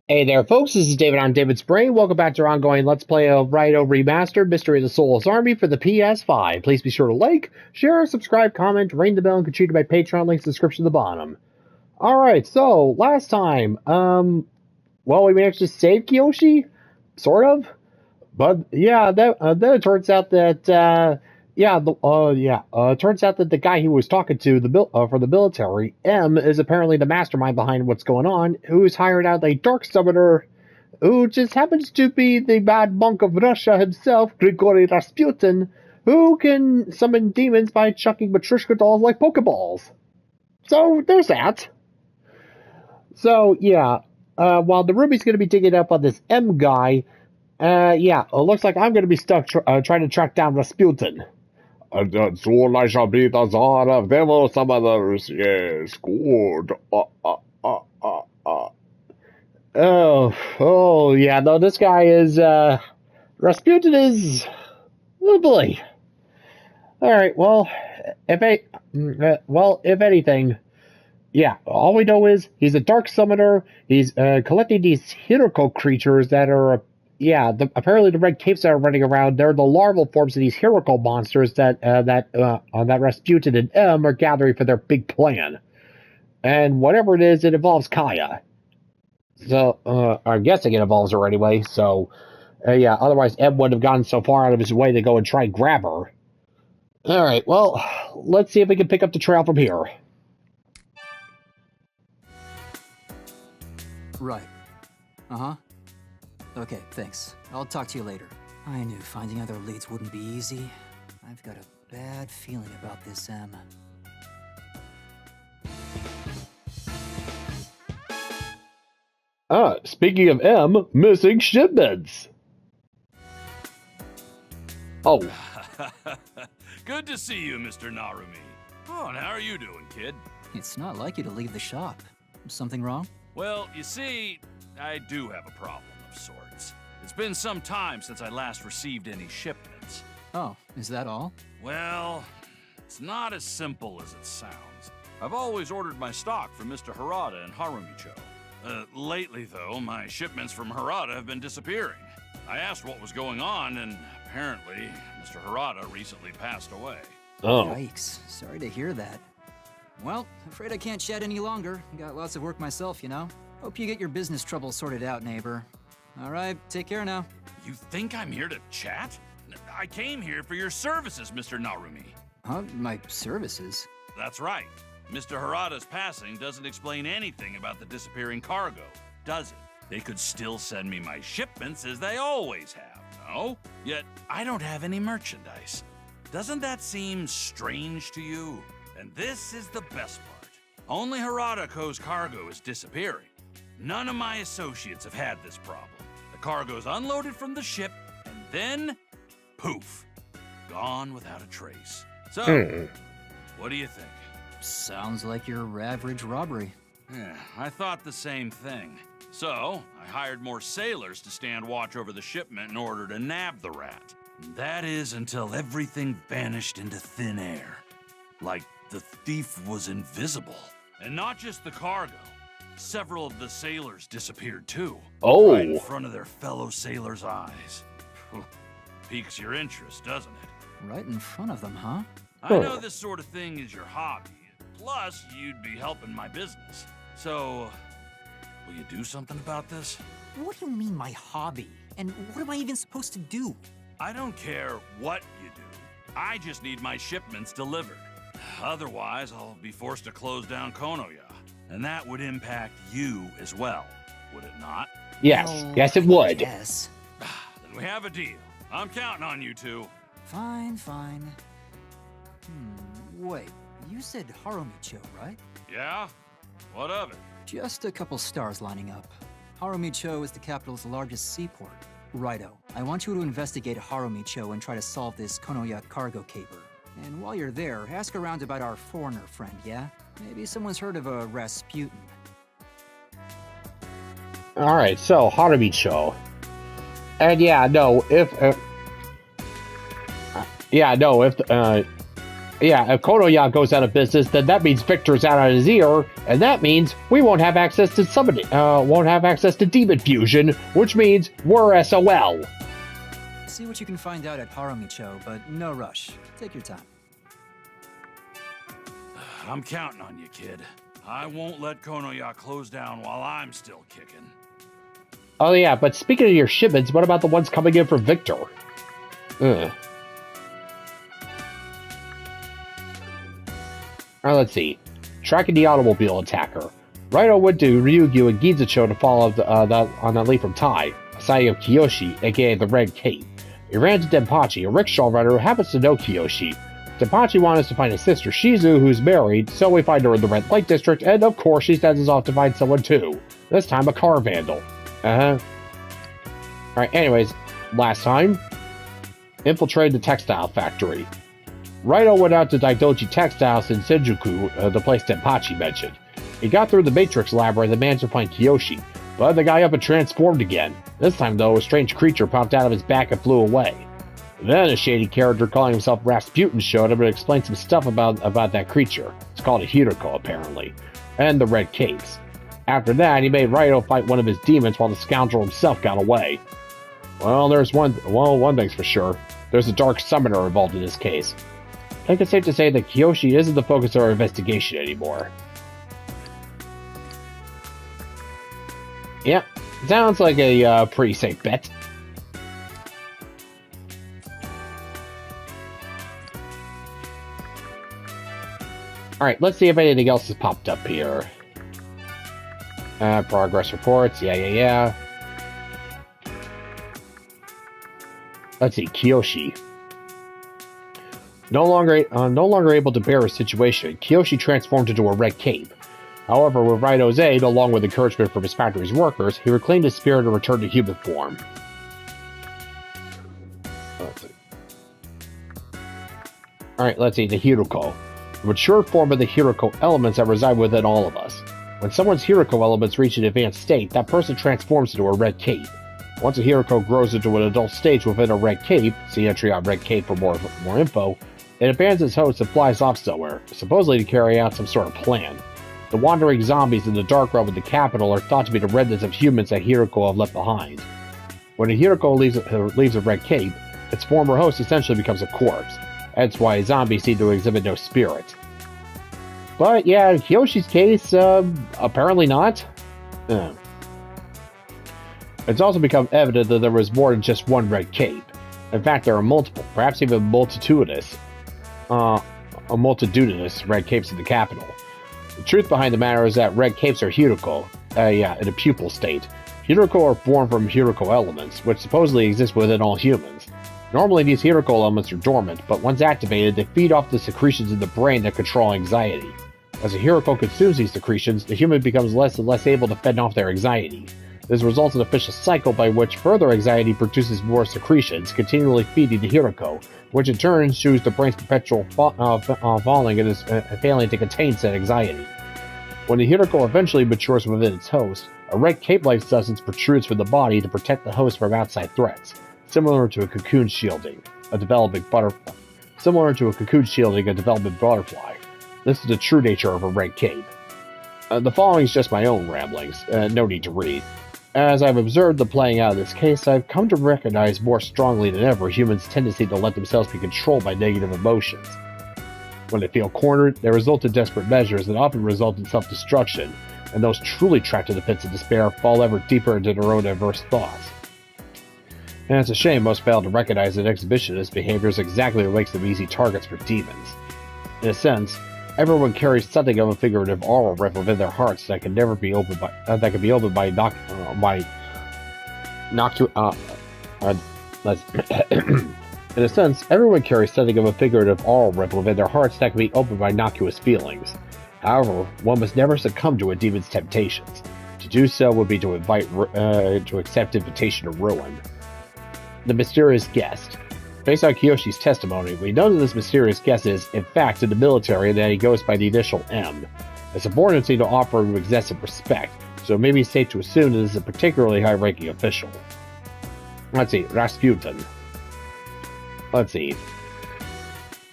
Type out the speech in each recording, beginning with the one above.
Hey there, folks. This is David on David's Brain. Welcome back to our ongoing Let's Play of Raidou Remastered, Mystery of the Soulless Army for the PS5. Please be sure to like, share, subscribe, comment, ring the bell, and contribute to my Patreon. Links in the description at the bottom. Alright, so, last time, well, we managed to save Kiyoshi? Sort of? But, yeah, then it turns out that, it turns out that the guy he was talking to for the military, M, is apparently the mastermind behind what's going on, who's hired out a dark summoner who just happens to be the bad monk of Russia himself, Grigory Rasputin, who can summon demons by chucking Matryoshka dolls like Pokeballs. So, there's that. So, yeah, while the Ruby's going to be digging up on this M guy, it looks like I'm going to be stuck trying to track down Rasputin. Soon I shall be the Tsar of Devil Summoners. Yes, good. Yeah, no, this guy is, Rasputin is, oh boy. Alright, well, if anything, yeah, all we know is he's a dark summoner, he's, collecting these Hiroko creatures that are, apparently the red capes that are running around, they're the larval forms of these Hiroko monsters that Rasputin and M are gathering for their big plan. And whatever it is, it involves Kaya. So, I'm guessing it involves her anyway, so, otherwise M wouldn't have gone so far out of his way to go and try and grab her. Alright, well, let's see if we can pick up the trail from here. Right. Uh-huh. Okay, thanks. I'll talk to you later. I knew finding other leads wouldn't be easy. I've got a bad feeling about this, M. Speaking of M, missing shipments. Oh. Good to see you, Mr. Narumi. Oh, and how are you doing, kid? It's not like you to leave the shop. Something wrong? Well, you see, I do have a problem of sorts. It's been some time since I last received any shipments. Oh, is that all? Well, it's not as simple as it sounds. I've always ordered my stock from Mr. Harada and Harumi-Cho. Lately, though, my shipments from Harada have been disappearing. I asked what was going on, and apparently, Mr. Harada recently passed away. Oh. Yikes. Sorry to hear that. Well, afraid I can't chat any longer. Got lots of work myself, you know. Hope you get your business troubles sorted out, neighbor. All right, take care now. You think I'm here to chat? I came here for your services, Mr. Narumi. Huh? My services? That's right. Mr. Harada's passing doesn't explain anything about the disappearing cargo, does it? They could still send me my shipments as they always have, no? Yet I don't have any merchandise. Doesn't that seem strange to you? And this is the best part. Only Harada-ko's cargo is disappearing. None of my associates have had this problem. The cargo's unloaded from the ship, and then, poof, gone without a trace. So, what do you think? Sounds like your average robbery. Yeah, I thought the same thing. So, I hired more sailors to stand watch over the shipment in order to nab the rat. And that is until everything vanished into thin air. Like the thief was invisible. And not just the cargo. Several of the sailors disappeared too. Oh. Right in front of their fellow sailors' eyes. Piques your interest, doesn't it? Right in front of them, huh? I know this sort of thing is your hobby. Plus, you'd be helping my business. So, will you do something about this? What do you mean, my hobby? And what am I even supposed to do? I don't care what you do. I just need my shipments delivered. Otherwise, I'll be forced to close down Konoya. And that would impact you as well, would it not? Yes, Oh, yes it would. Yes. Then we have a deal. I'm counting on you two. Fine, fine. Wait. You said Harumi-Cho, right? Yeah? What of it? Just a couple stars lining up. Harumi-Cho is the capital's largest seaport. Righto. I want you to investigate Harumi-Cho and try to solve this Konoya cargo caper. And while you're there, ask around about our foreigner friend, yeah? Maybe someone's heard of a Rasputin. Alright, so, Harumi-Cho. And Yeah, if Konoya goes out of business, then that means Victor's out on his ear, and that means we won't have access to demon fusion, which means we're SOL. See what you can find out at Harumi-Cho, but no rush. Take your time. I'm counting on you, kid. I won't let Konoya close down while I'm still kicking. Oh yeah, but speaking of your shipments, what about the ones coming in from Victor? Alright, let's see. Tracking the automobile attacker. Raidou went to Ryugyu and Gizucho to follow on the lead from Tai, Sayo Kiyoshi, aka the Red Cape. He ran to Denpachi, a rickshaw rider who happens to know Kiyoshi. Denpachi wants us to find his sister Shizu, who's married, so we find her in the Red Light District, and of course she sends us off to find someone too. This time a car vandal. Alright, anyways, last time, infiltrated the textile factory. Raidou went out to Daidoji Textiles in Shinjuku, the place Denpachi mentioned. He got through the Matrix Labyrinth and managed to find Kiyoshi, but the guy up and transformed again. This time, though, a strange creature popped out of his back and flew away. Then a shady character calling himself Rasputin showed up and explained some stuff about that creature. It's called a Hiroko, apparently, and the Red Capes. After that, he made Raidou fight one of his demons while the scoundrel himself got away. Well, one thing's for sure. There's a dark summoner involved in this case. I think it's safe to say that Kiyoshi isn't the focus of our investigation anymore. Yep, sounds like a pretty safe bet. Alright, let's see if anything else has popped up here. Progress reports, yeah. Let's see, Kiyoshi. No longer able to bear his situation, Kiyoshi transformed into a red cape. However, with Raidou's aid, along with encouragement from his factory's workers, he reclaimed his spirit and returned to human form. Alright, let's see, the Hiroko. The mature form of the Hiroko elements that reside within all of us. When someone's Hiroko elements reach an advanced state, that person transforms into a red cape. Once a Hiroko grows into an adult stage within a red cape, see entry on Red Cape for more info, it abandons its host and flies off somewhere, supposedly to carry out some sort of plan. The wandering zombies in the dark realm of the capital are thought to be the remnants of humans that Hiroko have left behind. When a Hiroko leaves a red cape, its former host essentially becomes a corpse. That's why zombies seem to exhibit no spirit. But yeah, in Kiyoshi's case, apparently not. It's also become evident that there was more than just one red cape. In fact, there are multiple, perhaps even multitudinous red capes in the capital. The truth behind the matter is that red capes are Hiroko, in a pupal state. Hiroko are born from Hiroko elements, which supposedly exist within all humans. Normally, these Hiroko elements are dormant, but once activated, they feed off the secretions in the brain that control anxiety. As a Hiroko consumes these secretions, the human becomes less and less able to fend off their anxiety. This results in a vicious cycle by which further anxiety produces more secretions, continually feeding the Hiroko, which in turn ensures the brain's perpetual falling and is failing to contain said anxiety. When the Hiroko eventually matures within its host, a red cape-like substance protrudes from the body to protect the host from outside threats, similar to a cocoon shielding a developing butterfly. This is the true nature of a red cape. The following is just my own ramblings, no need to read. As I've observed the playing out of this case, I've come to recognize more strongly than ever humans' tendency to let themselves be controlled by negative emotions. When they feel cornered, they resort to desperate measures that often result in self-destruction, and those truly trapped in the pits of despair fall ever deeper into their own adverse thoughts. And it's a shame most fail to recognize that exhibitionist behavior is exactly what makes them easy targets for demons. In a sense, everyone carries something of a figurative aura rift within their hearts that can never be opened by In a sense, everyone carries something of a figurative aura rift within their hearts that can be opened by innocuous feelings. However, one must never succumb to a demon's temptations. To do so would be to accept invitation to ruin. The mysterious guest. Based on Kiyoshi's testimony, we know that this mysterious guest is, in fact, in the military and that he goes by the initial M. A subordinate seemed to offer him excessive respect, so it may be safe to assume that this is a particularly high-ranking official. Let's see, Rasputin. Let's see.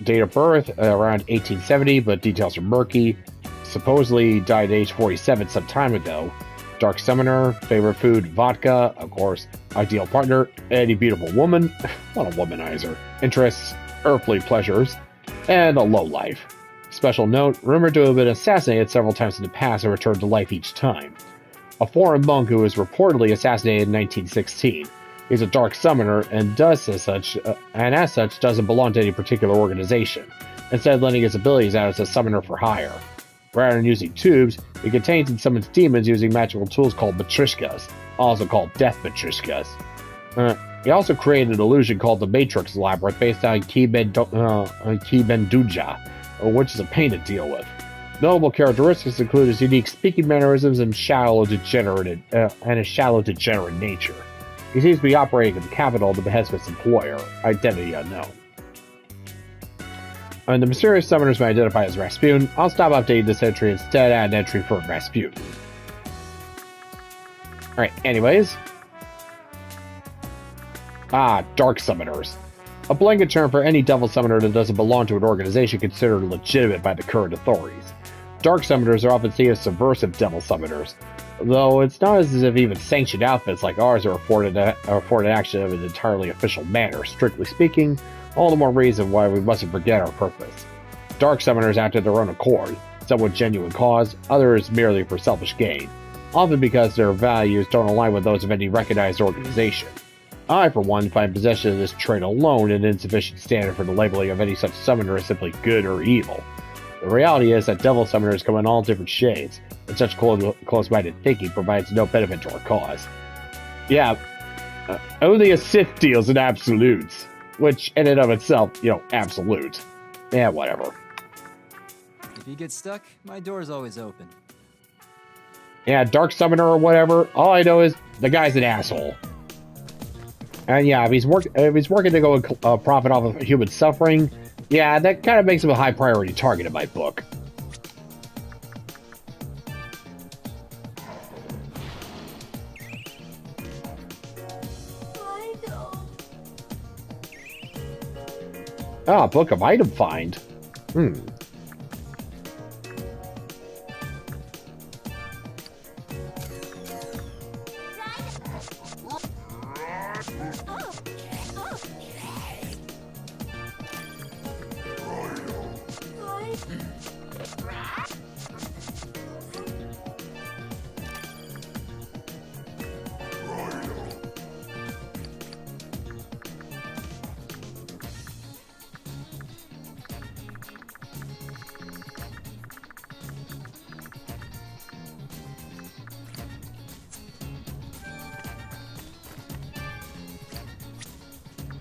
Date of birth, around 1870, but details are murky. Supposedly died at age 47 some time ago. Dark Summoner, favorite food, vodka, of course. Ideal partner, any beautiful woman. What a womanizer. Interests, earthly pleasures, and a low life. Special note, rumored to have been assassinated several times in the past and returned to life each time. A foreign monk who was reportedly assassinated in 1916. He's a Dark Summoner and as such doesn't belong to any particular organization, instead lending his abilities out as a summoner for hire. Rather than using tubes, he contains and summons demons using magical tools called matrishkas, also called death matrishkas. He also created an illusion called the Matrix Labyrinth based on Kibenduja, which is a pain to deal with. Notable characteristics include his unique speaking mannerisms and a shallow, degenerate nature. He seems to be operating in the capital at the behest of his employer, identity unknown. And the mysterious summoners may identify as Rasputin. I'll stop updating this entry instead, add an entry for Rasputin. Alright, anyways. Dark Summoners. A blanket term for any devil summoner that doesn't belong to an organization considered legitimate by the current authorities. Dark Summoners are often seen as subversive devil summoners, though it's not as if even sanctioned outfits like ours are afforded action in an entirely official manner. Strictly speaking, all the more reason why we mustn't forget our purpose. Dark Summoners act at their own accord, some with genuine cause, others merely for selfish gain, often because their values don't align with those of any recognized organization. I, for one, find possession of this trait alone an insufficient standard for the labeling of any such summoner as simply good or evil. The reality is that devil summoners come in all different shades, and such close-minded thinking provides no benefit to our cause. Yeah, only a Sith deals in absolutes, which in and of itself, absolute. Yeah, whatever. If you get stuck, my door's always open. Yeah, Dark Summoner or whatever, all I know is the guy's an asshole. And yeah, if he's working to go profit off of human suffering, yeah, that kind of makes him a high priority target in my book. Book of item find.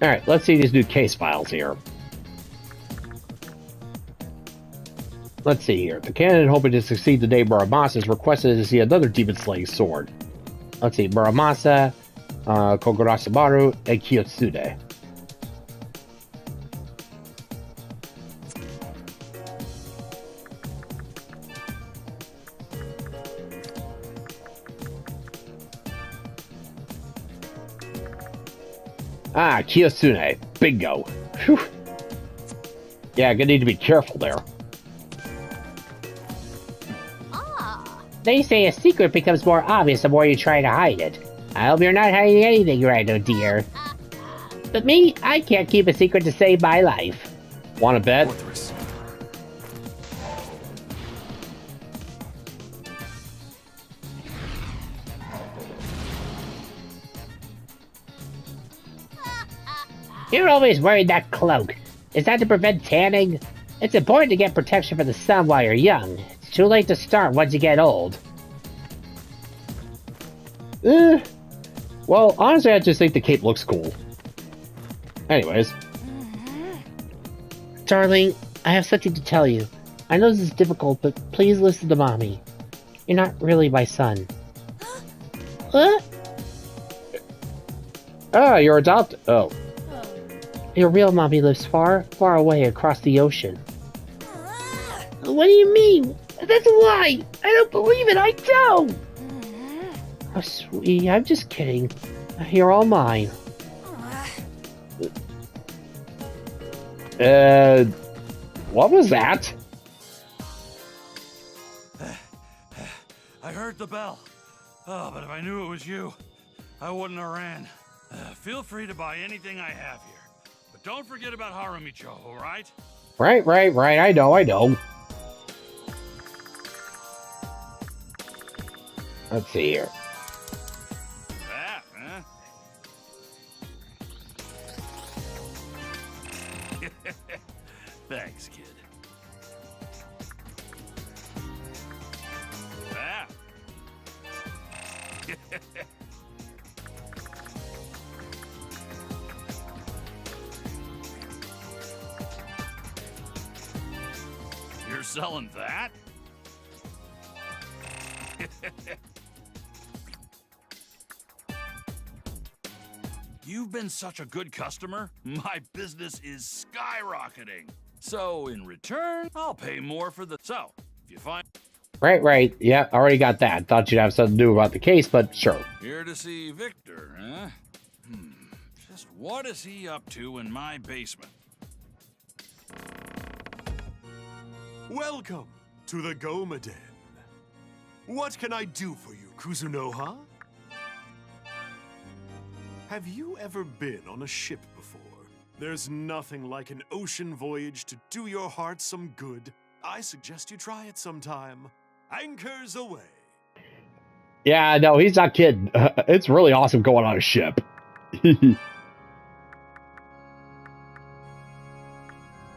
Alright, let's see these new case files here. Let's see here. The candidate hoping to succeed today, Muramasa, is requested to see another demon-slaying sword. Let's see, Muramasa, Kogurasamaru, and Kiyotsude. Kiyosune. Bingo. Whew. Yeah, gonna need to be careful there. They say a secret becomes more obvious the more you try to hide it. I hope you're not hiding anything, Raidou dear. But me, I can't keep a secret to save my life. Wanna bet? Fortress. You're always wearing that cloak. Is that to prevent tanning? It's important to get protection from the sun while you're young. It's too late to start once you get old. Well, honestly, I just think the cape looks cool. Anyways. Darling, I have something to tell you. I know this is difficult, but please listen to Mommy. You're not really my son. What? You're adopted. Oh. Your real mommy lives far, far away across the ocean. What do you mean? That's a lie! I don't believe it, I don't! Oh, sweetie, I'm just kidding. You're all mine. What was that? I heard the bell. Oh, but if I knew it was you, I wouldn't have ran. Feel free to buy anything I have here. But don't forget about Harumi-Cho, all right? Right. I know. Let's see here. That, huh? Thanks, kid. That. You're selling that? You've been such a good customer, my business is skyrocketing. So, in return, I'll pay more for the... So, if you find... Right. Yeah, already got that. Thought you'd have something to do about the case, but sure. Here to see Victor, huh? Just what is he up to in my basement? Welcome to the Gomaden. What can I do for you, Kuzunoha? Have you ever been on a ship before? There's nothing like an ocean voyage to do your heart some good. I suggest you try it sometime. Anchors away. Yeah, no, he's not kidding. It's really awesome going on a ship.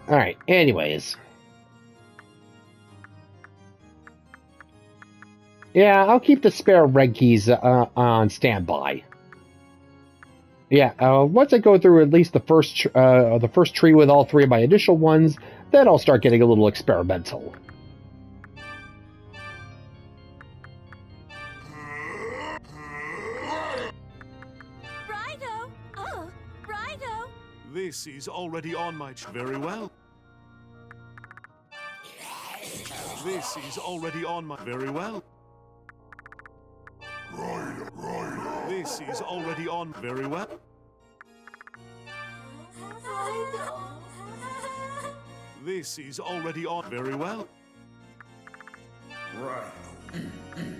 Alright, anyways. Yeah, I'll keep the spare red keys on standby. Yeah, once I go through at least the first tree with all three of my initial ones, then I'll start getting a little experimental. Raidou! Oh, Raidou! This is already on my very well. This is already on my very well. This is already on very well. This is already on very well.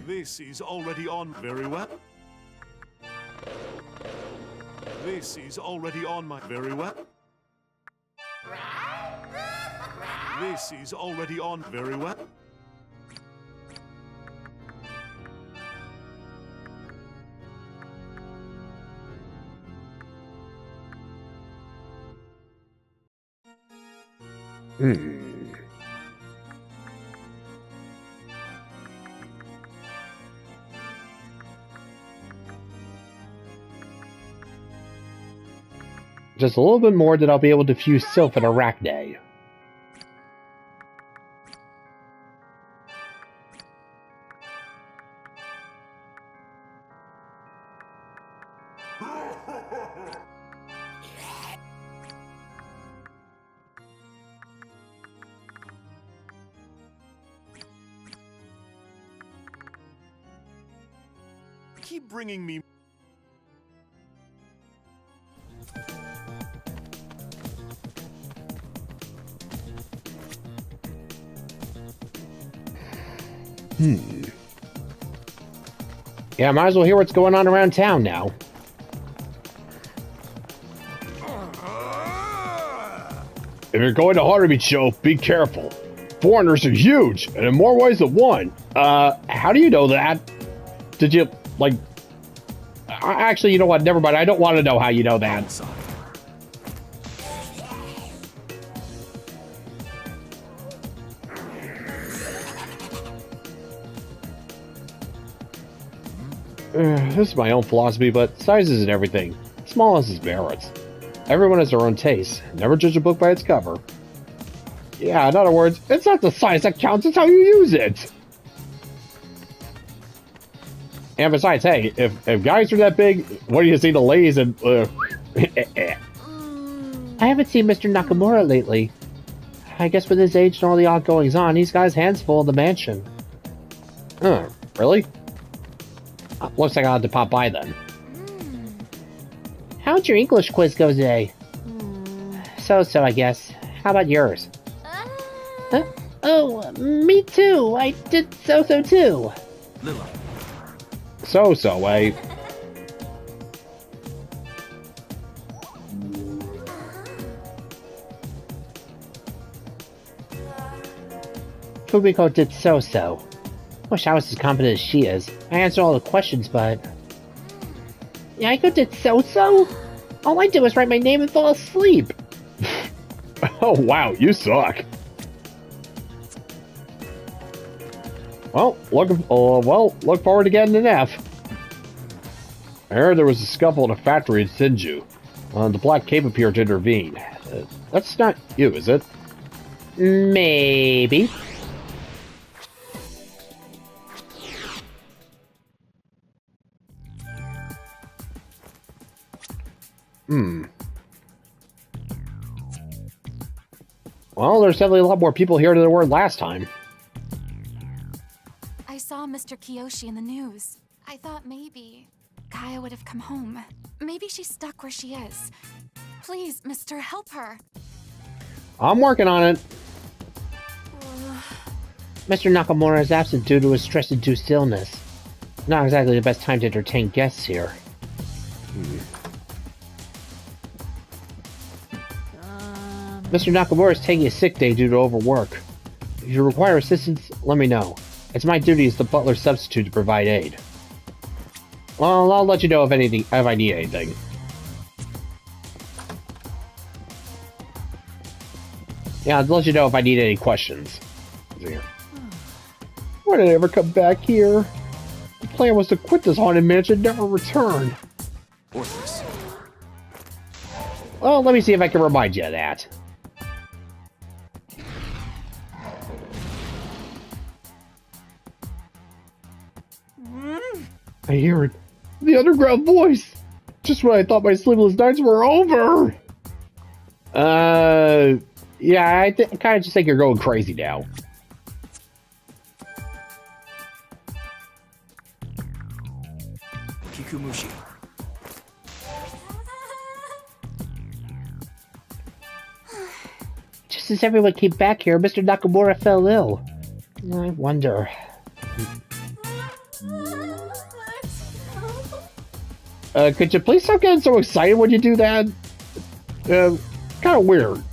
This is already on very well. This is already on my very well. This is already on very well. Just a little bit more that I'll be able to fuse Sylph and Arachne. Keep bringing me. Yeah, might as well hear what's going on around town now. If you're going to Harumi-Cho, be careful. Foreigners are huge, and in more ways than one. How do you know that? Did you, like... Actually, you know what? Never mind. I don't want to know how you know that. This is my own philosophy, but size isn't everything. Smallness is merits. Everyone has their own taste. Never judge a book by its cover. Yeah, in other words, it's not the size that counts, it's how you use it. And besides, hey, if guys are that big, what do you see the ladies and... I haven't seen Mr. Nakamura lately. I guess with his age and all the odd goings on, he's got his hands full in the mansion. Really? Looks like I'll have to pop by then. How'd your English quiz go today? So, I guess. How about yours? Huh? Oh, me too. I did so too. Lilo. So, eh? Fumiko did so. Wish I was as competent as she is. I answered all the questions, but... Yaiko did so? All I did was write my name and fall asleep. Oh, wow, you suck. Well, look forward to getting an F. I heard there was a scuffle at a factory in Sinju. The Black Cape appeared to intervene. That's not you, is it? Maybe. Well, there's definitely a lot more people here than there were last time. I saw Mr. Kiyoshi in the news. I thought maybe Kaya would have come home. Maybe she's stuck where she is. Please, mister, help her. I'm working on it. Mr. Nakamura is absent due to his stress-induced illness. Not exactly the best time to entertain guests here. Mr. Nakamura is taking a sick day due to overwork. If you require assistance, let me know. It's my duty as the butler's substitute to provide aid. Well, I'll let you know if I need anything. Yeah, I'll let you know if I need any questions. Why did I ever come back here? The plan was to quit this haunted mansion and never return. Worthless. Well, let me see if I can remind you of that. I hear it. The underground voice! Just when I thought my sleepless nights were over! Yeah, I kind of just think you're going crazy now. Kikumushi. Just as everyone came back here, Mr. Nakamura fell ill. I wonder... Could you please stop getting so excited when you do that? Kind of weird.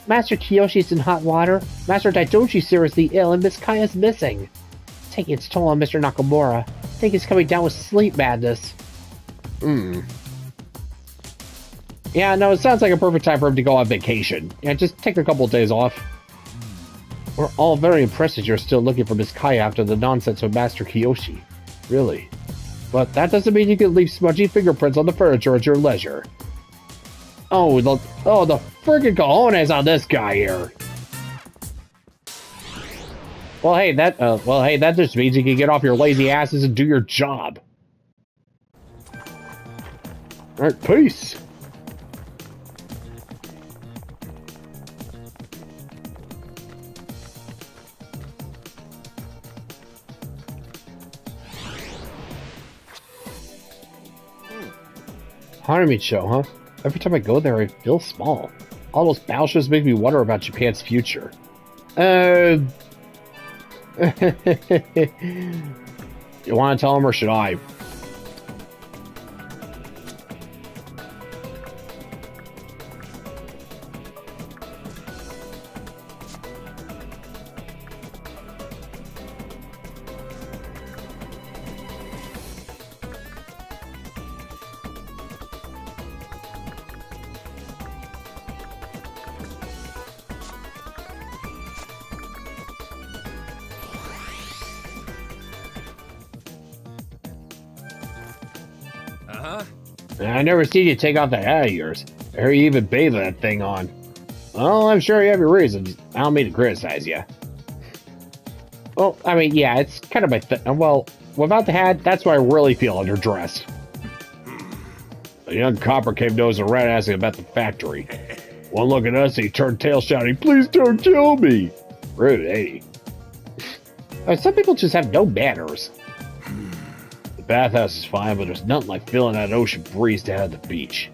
Master Kiyoshi's in hot water, Master Daidoji's seriously ill, and Miss Kaya's missing. It's taking its toll on Mr. Nakamura. I think he's coming down with sleep madness. Yeah, no, it sounds like a perfect time for him to go on vacation. Yeah, just take a couple of days off. We're all very impressed that you're still looking for Miss Kaya after the nonsense with Master Kiyoshi. Really? But that doesn't mean you can leave smudgy fingerprints on the furniture at your leisure. Oh, the friggin' cojones on this guy here. Well, hey, that just means you can get off your lazy asses and do your job. Alright, peace. Harumi-Cho, huh? Every time I go there, I feel small. All those battle shows make me wonder about Japan's future. You want to tell him or should I? I never seen you take off that hat of yours. I heard you even bathe that thing on. Well, I'm sure you have your reasons. I don't mean to criticize you. Well, I mean, yeah, it's kind of my thing. Well, without the hat, that's why I really feel underdressed. A young copper came to us and ran asking about the factory. One look at us, he turned tail shouting, "Please don't kill me!" Rude, eh? Some people just have no manners. The bathhouse is fine, but there's nothing like feeling that ocean breeze down at the beach.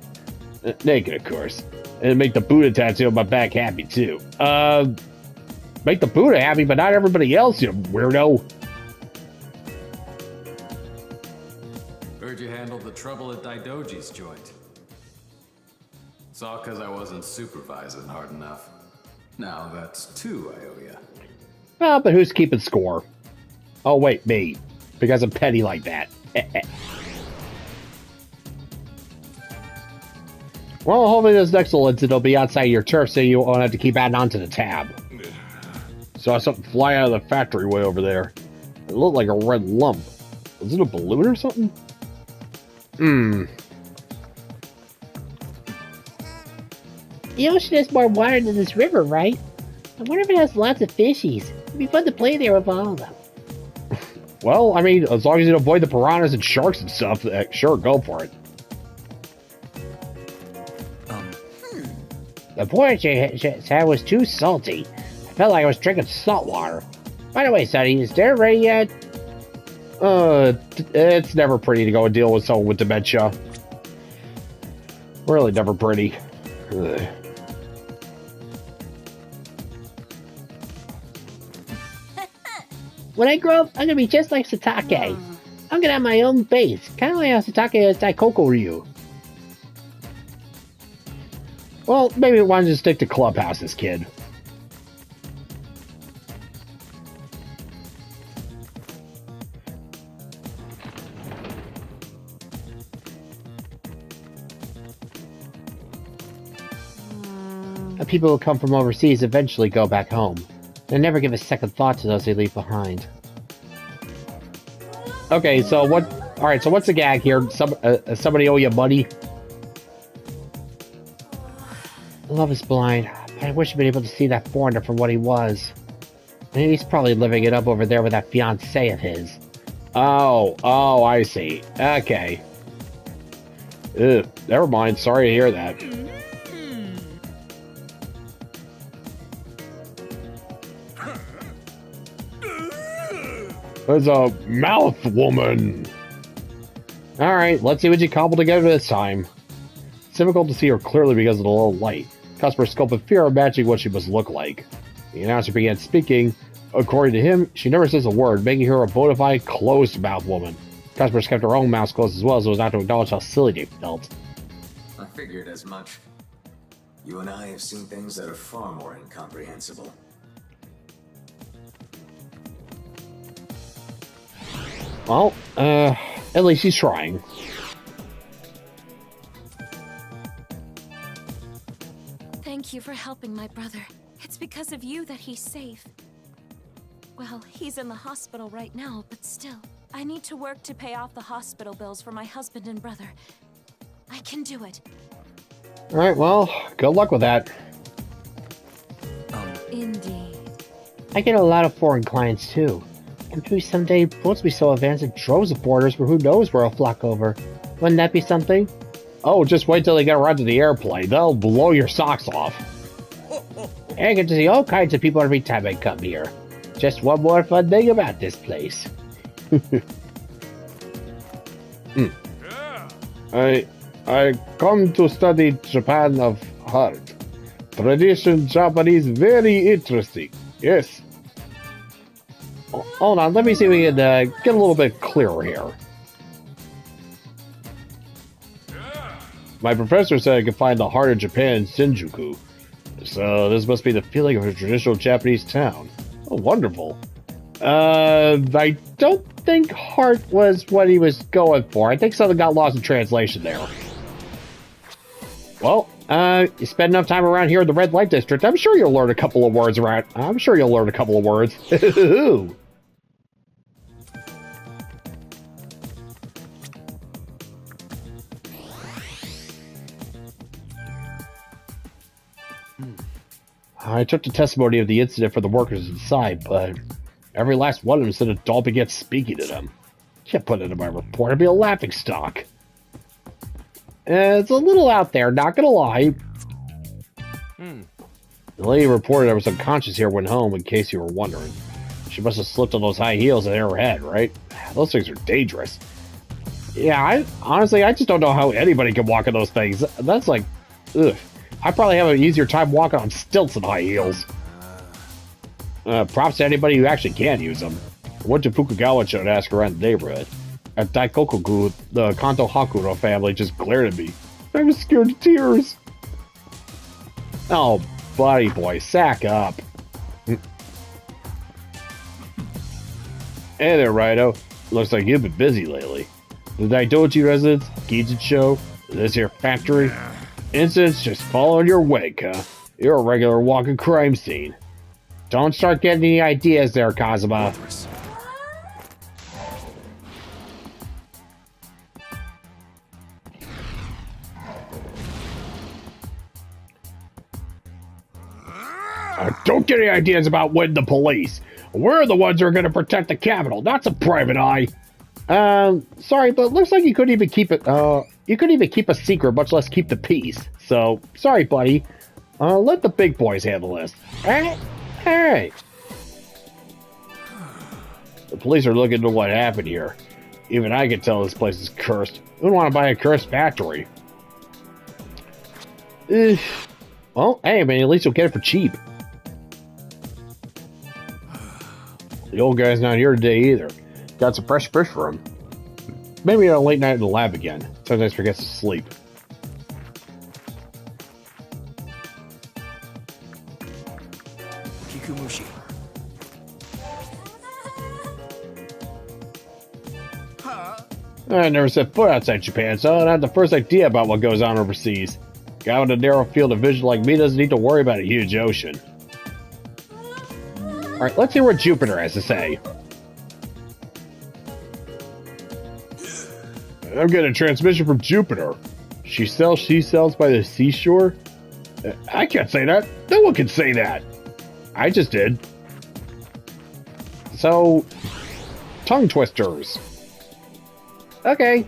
Naked, of course. And make the Buddha tattoo on my back happy, too. Make the Buddha happy, but not everybody else, you weirdo. Heard you handled the trouble at Daidoji's joint. It's all because I wasn't supervising hard enough. Now that's 2 I owe ya. Well, but who's keeping score? Oh, wait, me. Because I'm petty like that. Well, hopefully this next little incident will be outside your turf so you won't have to keep adding on to the tab. Saw something fly out of the factory way over there. It looked like a red lump. Was it a balloon or something? The ocean has more water than this river, right? I wonder if it has lots of fishies. It'd be fun to play there with all of them. Well, I mean, as long as you avoid the piranhas and sharks and stuff, sure, go for it. The porridge I had was too salty. I felt like I was drinking salt water. By the way, Sonny, is dinner ready yet? It's never pretty to go and deal with someone with dementia. Really never pretty. Ugh. When I grow up, I'm gonna be just like Satake. I'm gonna have my own base, kind of like how Satake has Daikoku Ryu. Well, maybe why don't you stick to clubhouses, kid? People who come from overseas eventually go back home. They never give a second thought to those they leave behind. Okay, so what? All right, so what's the gag here? Somebody owe you money? Love is blind, but I wish I'd been able to see that foreigner for what he was. And he's probably living it up over there with that fiancée of his. Oh, I see. Okay. Ugh, never mind. Sorry to hear that. There's a mouth woman. Alright, let's see what you cobbled together this time. It's difficult to see her clearly because of the low light. Customer scope of fear imagining what she must look like. The announcer began speaking. According to him, she never says a word, making her a bona fide closed-mouth woman. Customers kept her own mouth closed as well, so as not to acknowledge how silly they felt. I figured as much. You and I have seen things that are far more incomprehensible. Well, at least he's trying. Thank you for helping my brother. It's because of you that he's safe. Well, he's in the hospital right now, but still. I need to work to pay off the hospital bills for my husband and brother. I can do it. Alright, well, good luck with that. Indeed. I get a lot of foreign clients too. And maybe someday boats will be so advanced that droves of foreigners where who knows where will flock over. Wouldn't that be something? Oh, just wait till they get around to the airplane. They'll blow your socks off. I get to see all kinds of people every time I come here. Just one more fun thing about this place. I come to study Japan of heart. Tradition Japanese very interesting. Yes. Hold on, let me see if we can get a little bit clearer here. My professor said I could find the heart of Japan in Shinjuku. So this must be the feeling of a traditional Japanese town. Oh, wonderful. I don't think heart was what he was going for. I think something got lost in translation there. Well, you spend enough time around here in the red light district, I'm sure you'll learn a couple of words around. I'm sure you'll learn a couple of words. I took the testimony of the incident for the workers inside, but every last one of them said a doll began speaking to them. Can't put it in my report, it'd be a laughingstock. It's a little out there, not gonna lie. The lady reported I was unconscious here when home, in case you were wondering. She must have slipped on those high heels and hit her head, right? Those things are dangerous. Yeah, honestly, I just don't know how anybody can walk in those things. That's like, ugh. I probably have an easier time walking on stilts than high heels. Props to anybody who actually can use them. I went to Fukagawa should ask around the neighborhood. At Daikoku, the Kanto Hakuro family just glared at me. I was scared to tears. Oh, buddy boy, sack up. Hey there, Raidou. Looks like you've been busy lately. The Daidoji residence, Gijin-cho, this here factory. Incidents just following your wake, huh? You're a regular walking crime scene. Don't start getting any ideas there, Kazuma. Don't get any ideas about winning the police. We're the ones who are going to protect the capital, not some private eye. Sorry, but it looks like you couldn't even keep it, you couldn't even keep a secret, much less keep the peace. So, sorry, buddy. Let the big boys handle this. Alright? Alright. The police are looking into what happened here. Even I can tell this place is cursed. Who would want to buy a cursed factory? Well, hey, man, at least you'll get it for cheap. The old guy's not here today either. Got some fresh fish for him. Maybe on a late night in the lab again. Sometimes forgets to sleep. Kikumushi. I never set foot outside Japan, so I don't have the first idea about what goes on overseas. Guy with a narrow field of vision like me doesn't need to worry about a huge ocean. Alright, let's hear what Jupiter has to say. I'm getting a transmission from Jupiter. She sells seashells by the seashore? I can't say that. No one can say that. I just did. So, tongue twisters. Okay.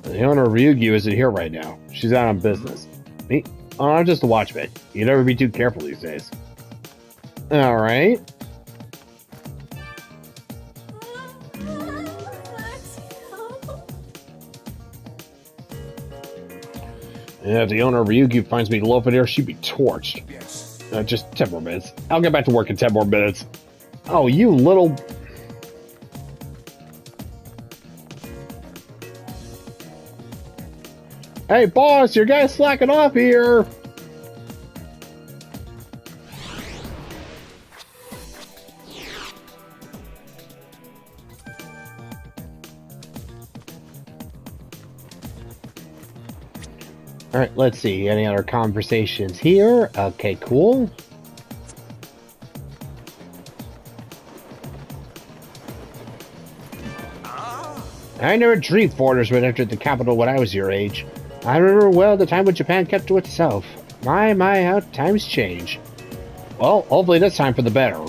The owner of Ryugu isn't here right now. She's out on business. Me? Oh, I'm just a watchman. You never be too careful these days. Alright. Yeah, if the owner of Ryugu finds me loafing here, she'd be torched. Just 10 more minutes. I'll get back to work in 10 more minutes. Oh, you little... Hey, boss, your guy's slacking off here. All right, let's see. Any other conversations here? Okay, cool. I never dreamed foreigners would enter the capital when I was your age. I remember well the time when Japan kept to itself. My, how times change. Well, hopefully this time for the better.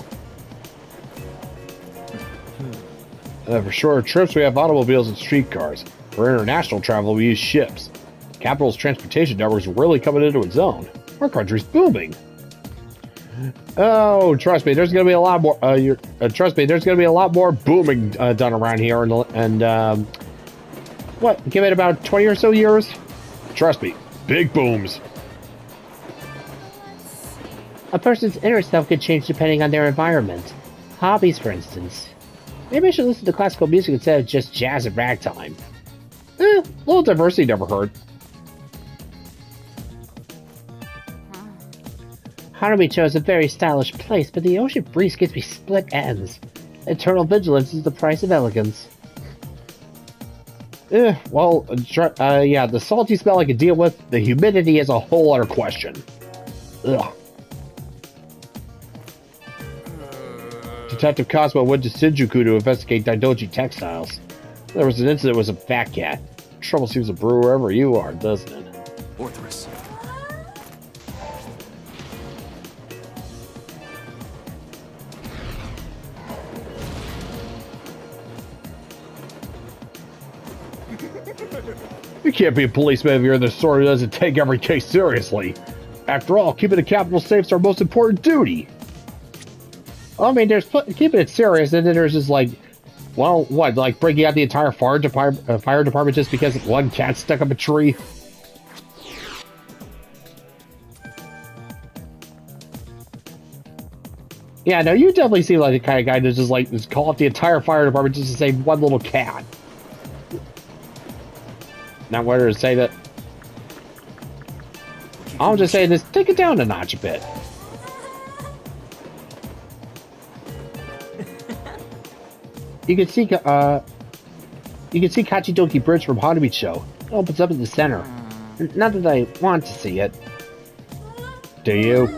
For shorter trips, we have automobiles and streetcars. For international travel, we use ships. The capital's transportation network is really coming into its own. Our country's booming. Oh, trust me, there's gonna be a lot more. Trust me, there's gonna be a lot more booming done around here, and what? Give it about 20 or so years. Trust me, big booms. A person's inner self could change depending on their environment. Hobbies, for instance. Maybe I should listen to classical music instead of just jazz and ragtime. A little diversity never hurt. Harumi-Cho is a very stylish place, but the ocean breeze gives me split ends. Eternal vigilance is the price of elegance. Yeah, the salty smell I can deal with. The humidity is a whole other question. Ugh. Detective Cosmo went to Shinjuku to investigate Daidoji textiles. There was an incident with a fat cat. Trouble seems to brew wherever you are, doesn't it? Orthrus. You can't be a policeman if you're in the store who doesn't take every case seriously. After all, keeping the capital safe is our most important duty. I mean, there's keeping it serious, and then there's just like, well, what, like breaking out the entire fire department just because one cat stuck up a tree? Yeah, no, you definitely seem like the kind of guy that's just like, just call up the entire fire department just to save one little cat. Not whether to say that. I'm just saying this, take it down a notch a bit. You can see Kachidoki Bridge from Harumi-Cho. It opens up in the center. Not that I want to see it. Do you?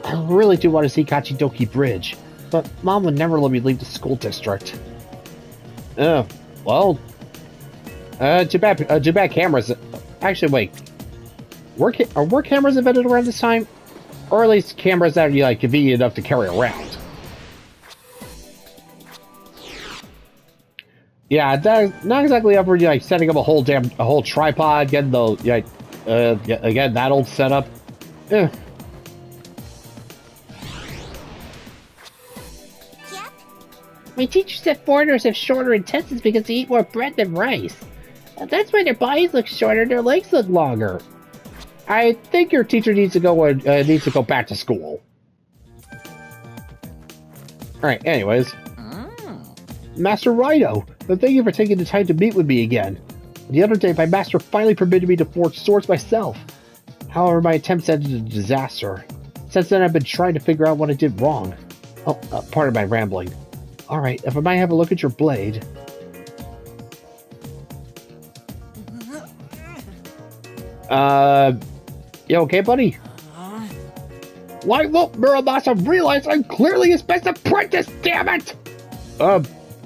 I really do want to see Kachidoki Bridge, but Mom would never let me leave the school district. Well, too bad cameras. Actually, wait. Were cameras invented around this time? Or at least cameras that are like convenient enough to carry around. Yeah, that's not exactly up for like setting up a whole tripod, getting the again that old setup. Eh. Yep. My teacher said foreigners have shorter intestines because they eat more bread than rice. That's why their bodies look shorter, their legs look longer. I think your teacher needs to go back to school. Alright, anyways. Master Raidou, thank you for taking the time to meet with me again. The other day, my master finally permitted me to forge swords myself. However, my attempts ended in disaster. Since then, I've been trying to figure out what I did wrong. Oh, pardon my rambling. Alright, if I might have a look at your blade. You okay, buddy? Why won't Muramasa realize I'm clearly his best apprentice, damn it!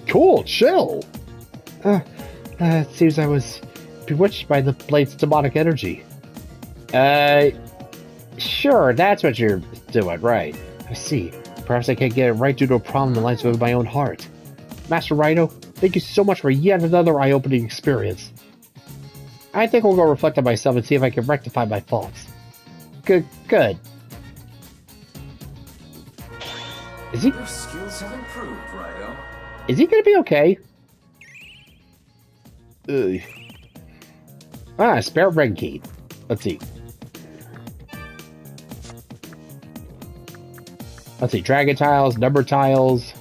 Cool, chill. It seems I was bewitched by the blade's demonic energy. Sure, that's what you're doing, right. I see. Perhaps I can't get it right due to a problem that lies with my own heart. Master Raidou, thank you so much for yet another eye-opening experience. I think I'll go reflect on myself and see if I can rectify my faults. Good. Is he? Your skills have improved, Raidou. Is he gonna be okay? Spare red key. Let's see. Dragon tiles, number tiles.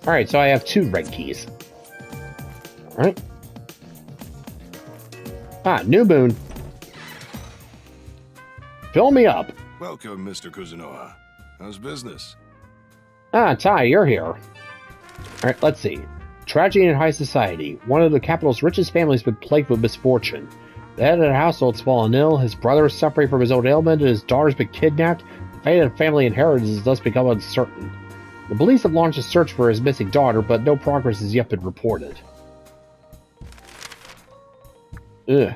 Alright, so I have 2 red keys. Alright. New moon. Fill me up. Welcome, Mr. Kuzunoha. How's business? Tai, you're here. Alright, let's see. Tragedy in high society. One of the capital's richest families has been plagued with misfortune. The head of the household's fallen ill, his brother is suffering from his own ailment, and his daughter's been kidnapped. The fate of the family inheritance has thus become uncertain. The police have launched a search for his missing daughter, but no progress has yet been reported. Ugh.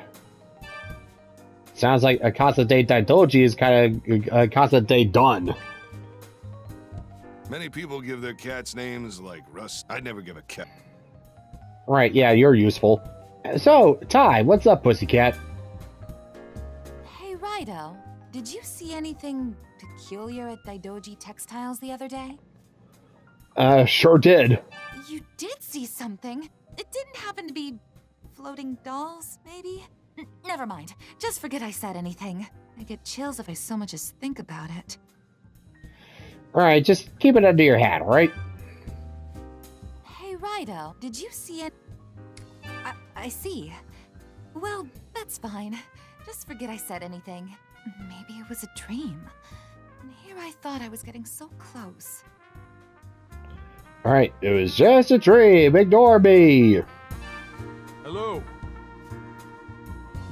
Sounds like a Casa de Daidoji is kind of a Casa de Done. Many people give their cats names like Russ. I'd never give a cat. Right, yeah, you're useful. So, Tai, what's up, pussycat? Hey, Raidou, did you see anything peculiar at Daidoji Textiles the other day? Sure did. You did see something. It didn't happen to be floating dolls, maybe? Never mind. Just forget I said anything. I get chills if I so much as think about it. Alright, just keep it under your hat, alright? Hey, Raidou, did you see it? I see. Well, that's fine. Just forget I said anything. Maybe it was a dream. And here I thought I was getting so close. Alright, it was just a dream. Ignore me. Hello.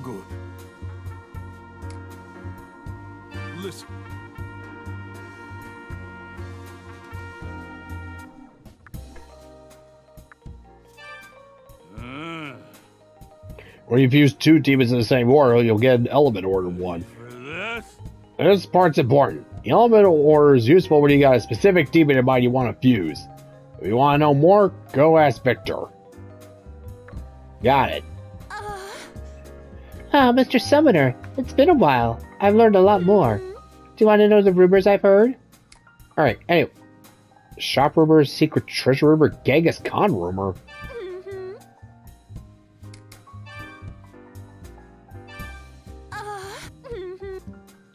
Good. Listen. When you've used 2 demons in the same order, you'll get an element order 1. For this? This part's important. The elemental ore is useful when you got a specific demon in mind you want to fuse. If you want to know more, go ask Victor. Got it. Mr. Summoner, it's been a while. I've learned a lot more. Do you want to know the rumors I've heard? Alright, anyway. Shop rumors, secret treasure rumor, Genghis Khan rumor.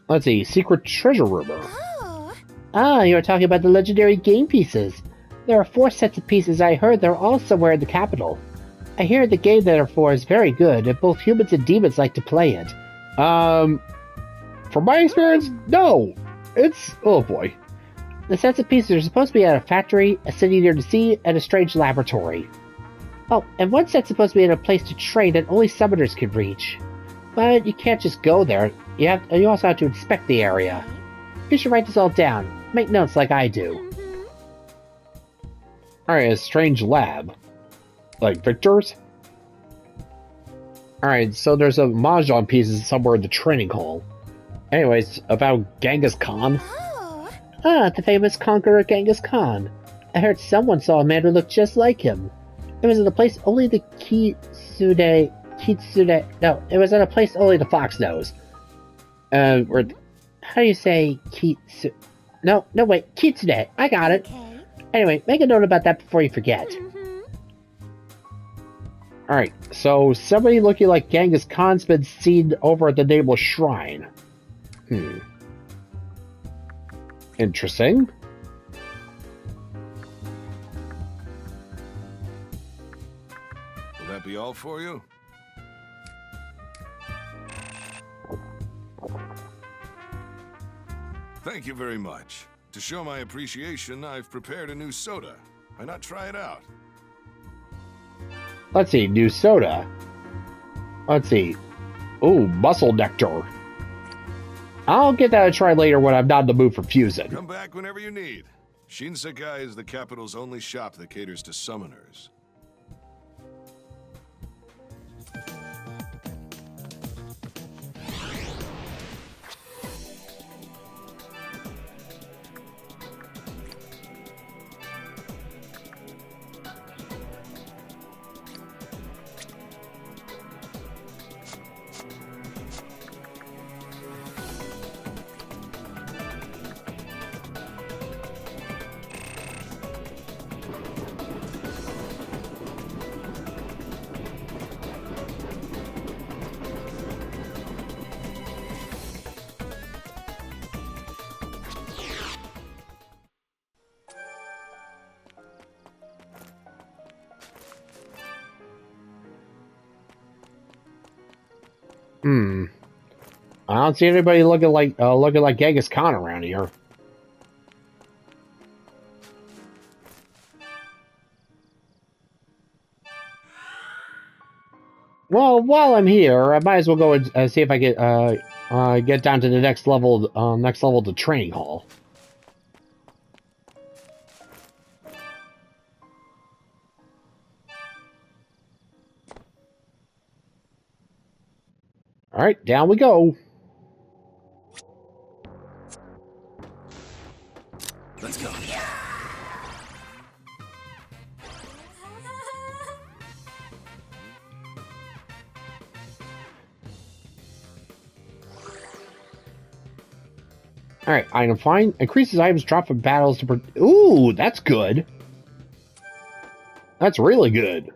Let's see, secret treasure rumor. You're talking about the legendary game pieces. There are 4 sets of pieces I heard they're all somewhere in the capital. I hear the game that are for is very good, and both humans and demons like to play it. From my experience, no. It's, oh boy. The sets of pieces are supposed to be at a factory, a city near the sea, and a strange laboratory. Oh, and one set's supposed to be in a place to train that only summoners can reach. But you can't just go there. You also have to inspect the area. You should write this all down. Make notes like I do. Alright, a strange lab. Like Victor's? Alright, so there's a mahjong pieces somewhere in the training hall. Anyways, about Genghis Khan. The famous conqueror Genghis Khan. I heard someone saw a man who looked just like him. It was in a place only the it was in a place only the fox knows. How do you say Kitsu? No, wait, Kitsune. I got it. Okay. Anyway, make a note about that before you forget. Alright, so somebody looking like Genghis Khan's been seen over at the Nameless Shrine. Interesting. Will that be all for you? Thank you very much. To show my appreciation, I've prepared a new soda. Why not try it out? Let's see, new soda. Let's see. Ooh, muscle nectar. I'll get that a try later when I'm not in the mood for fusing. Come back whenever you need. ShinMegamiTensei is the capital's only shop that caters to summoners. I don't see anybody looking like Genghis Khan around here. Well, while I'm here, I might as well go and see if I get down to the next level of the training hall. All right, down we go. Let's go. Alright, item find. Increases items drop from battles to... Ooh, that's good. That's really good.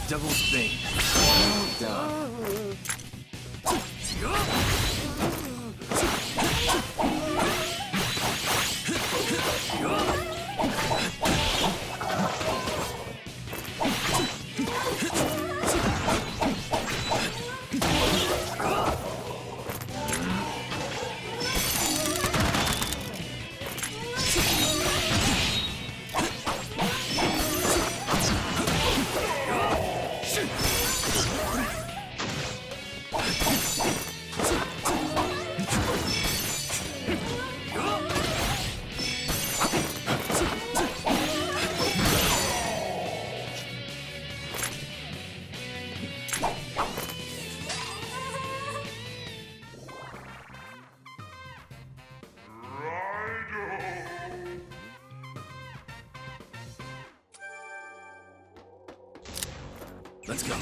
Double spin. Well done. Let's go.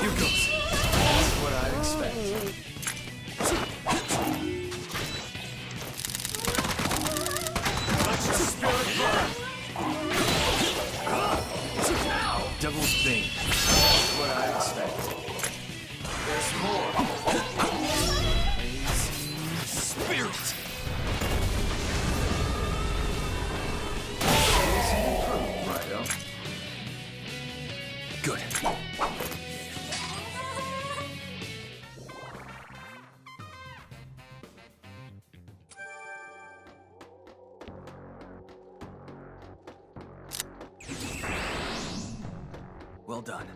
Here goes. That's what I expect. Let your spirit burn. Devil's Bane. That's what I expect. There's more. Spirit. Righto. Good. Well done.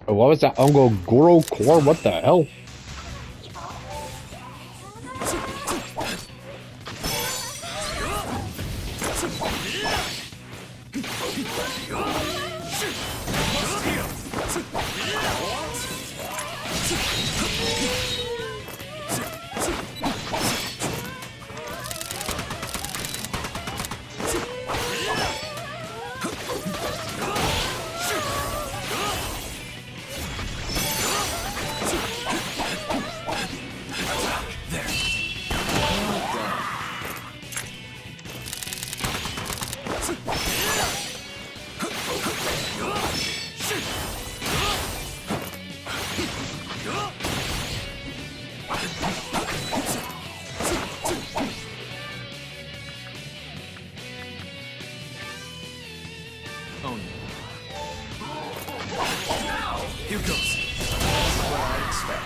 Oh, what was that? Goro Core? What the hell? Here goes. That's what I expect.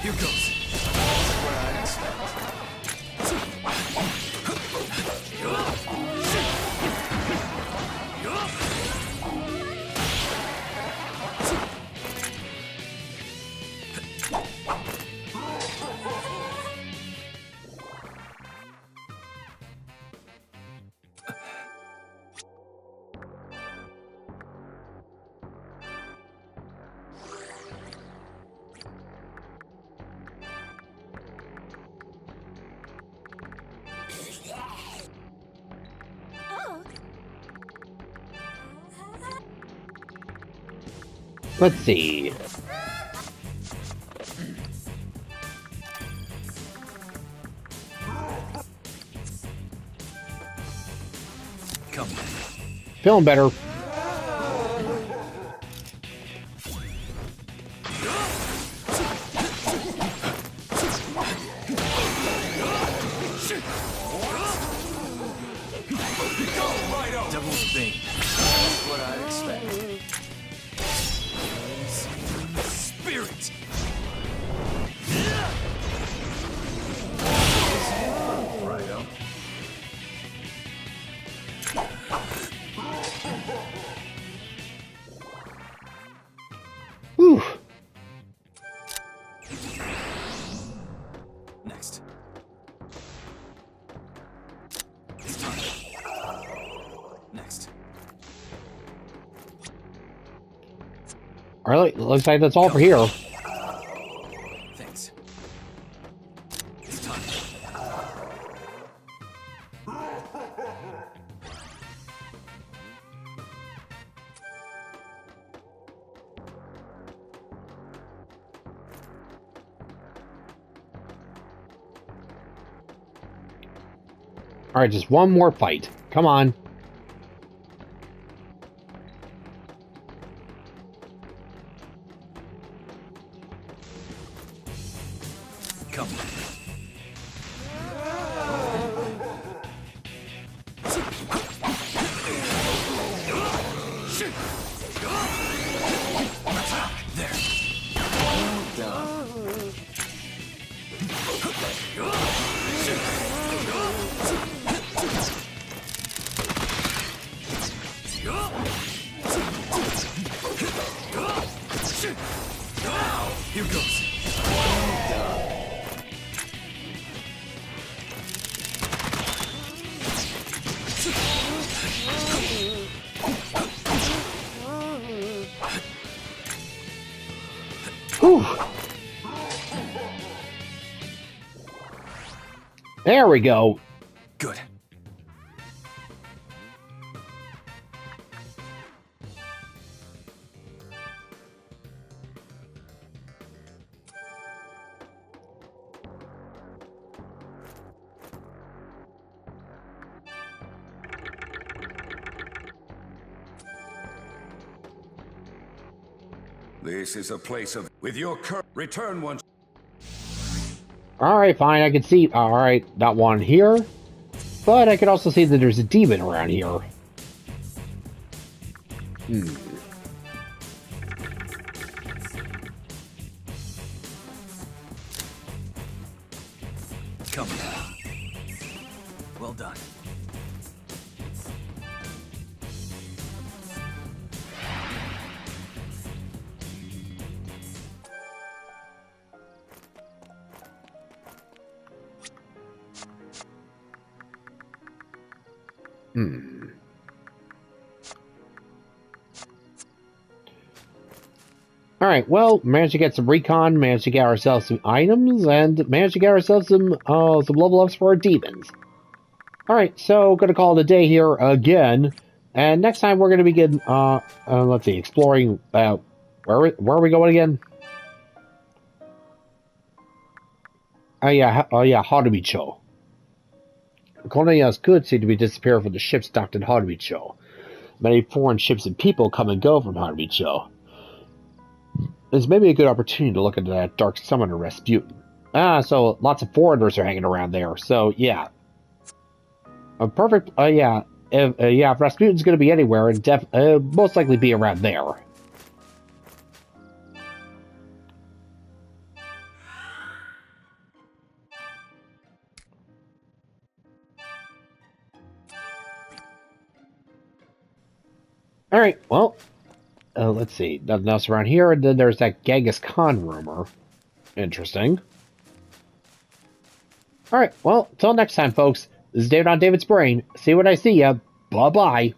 Here goes. That's what I expect. Let's see. Come on. Feeling better. Devil's Bane. That's what I expect. Spirit. Righto. Whew. Next. It's time. Next. Alright, looks like that's all for here. Alright, just one more fight. Come on. Come on. Here goes. Whew. There we go. Good. This is a place of... With your return once... Alright, fine, I can see... Alright, not one here. But I can also see that there's a demon around here. Come now. Well done. Alright, well, managed to get some recon, managed to get ourselves some items, and managed to get ourselves some level ups for our demons. Alright, so gonna call it a day here again, and next time we're gonna begin, let's see, exploring, where are we going again? Harumi-Cho. Colonials goods seem to be disappearing from the ships docked in Harumi-Cho. Many foreign ships and people come and go from Harumi-Cho. This may be a good opportunity to look into that Dark Summoner Rasputin. So lots of foreigners are hanging around there, so yeah. A perfect, if Rasputin's gonna be anywhere, and most likely be around there. Alright, well, let's see. Nothing else around here, and then there's that Genghis Khan rumor. Interesting. Alright, well, till next time, folks. This is David on David's Brain. See what I see ya. Bye-bye.